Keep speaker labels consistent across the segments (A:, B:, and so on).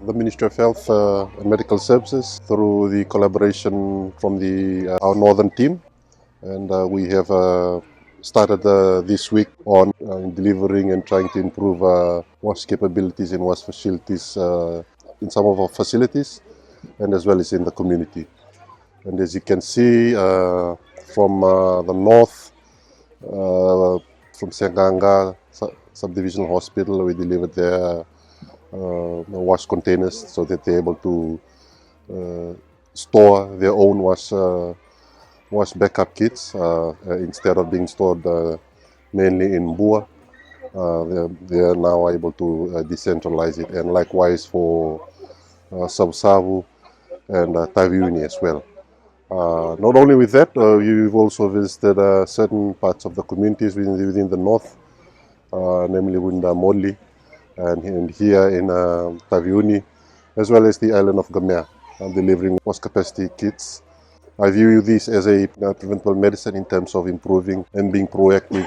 A: The Ministry of Health and Medical Services through the collaboration from our northern team, and we have started this week on delivering and trying to improve wash capabilities and wash facilities in some of our facilities and as well as in the community. And as you can see from the north, from Seganga Subdivisional Hospital, we delivered their wash containers so that they're able to store their own wash backup kits instead of being stored mainly in Bua. They are now able to decentralize it, and likewise for Sabsavu and Taviuni as well. Not only with that, we've also visited certain parts of the communities within the north, namely Wunda Modli, and here in Taviuni, as well as the island of Qamea, delivering wash capacity kits. I view this as a preventable medicine in terms of improving and being proactive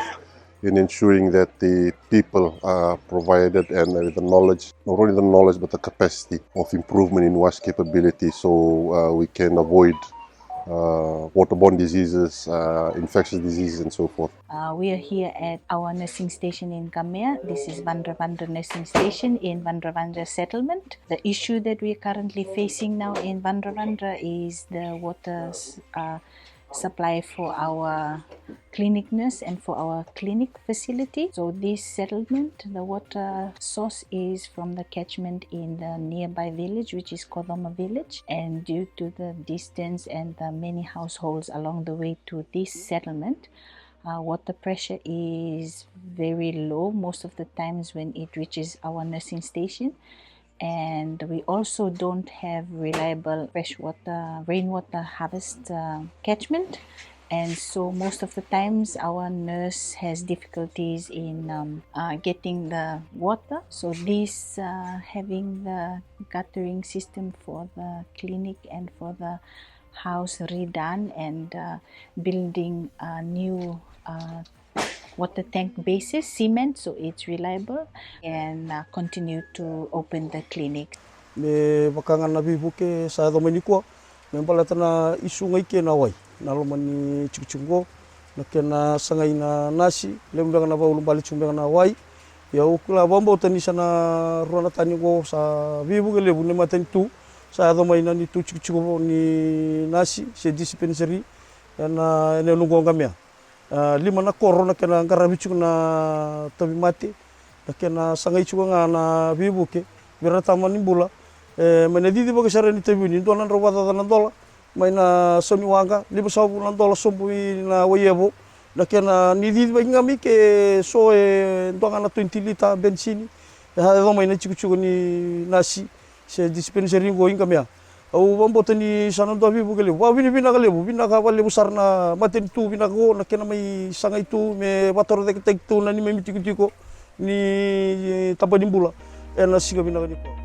A: in ensuring that the people are provided and with the knowledge, not only the knowledge but the capacity of improvement in wash capability, so we can avoid waterborne diseases, infectious diseases and so forth.
B: We are here at our nursing station in Qamea. This is Vadravadra Nursing Station in Vadravadra settlement. The issue that we are currently facing now in Vadravadra is the water supply for our clinic nurse and for our clinic facility. So this settlement, the water source is from the catchment in the nearby village, which is Kodoma village, and due to the distance and the many households along the way to this settlement, water pressure is very low most of the times when it reaches our nursing station. And we also don't have reliable freshwater, rainwater harvest catchment. And so most of the times our nurse has difficulties in getting the water. So this having the guttering system for the clinic and for the house redone and building a new water tank basis, cement, so it's reliable, and continue to open the clinic.
C: Me wakangana bibuke sa domani ko me balatana isu ngai ke na wai na lomani chukchungo na kena sangai na nasi lembang na baulu bali chumbang na wai ya ukula bombo tani sana ruana tani go sa bibuke lebu ne maten tu sa domai na ni tu chukchungo ni nasi se dispensary na ne lungo Qamea. Lima na koro na kena ngarabichu na tabi mate na kena sangai chuanga na bibuke bira tamani bula menedidi baga sare ni tabi ni dolan rawada na dola mai na soni wanga liba sabu na dola sombu na wayebo na kena nididi baga ngami ke so ndonga na 20 liter benzini ha do mai na chiku ni nasi se dispensary go Qamea. Au bambotan ni sana do bibu kele wa bini bina kale bina ka wale besar na maten tu bina ko na kena mai sangai tu me bator de tek tu na ni me mitiko ni tapani bula ena siga bina ko.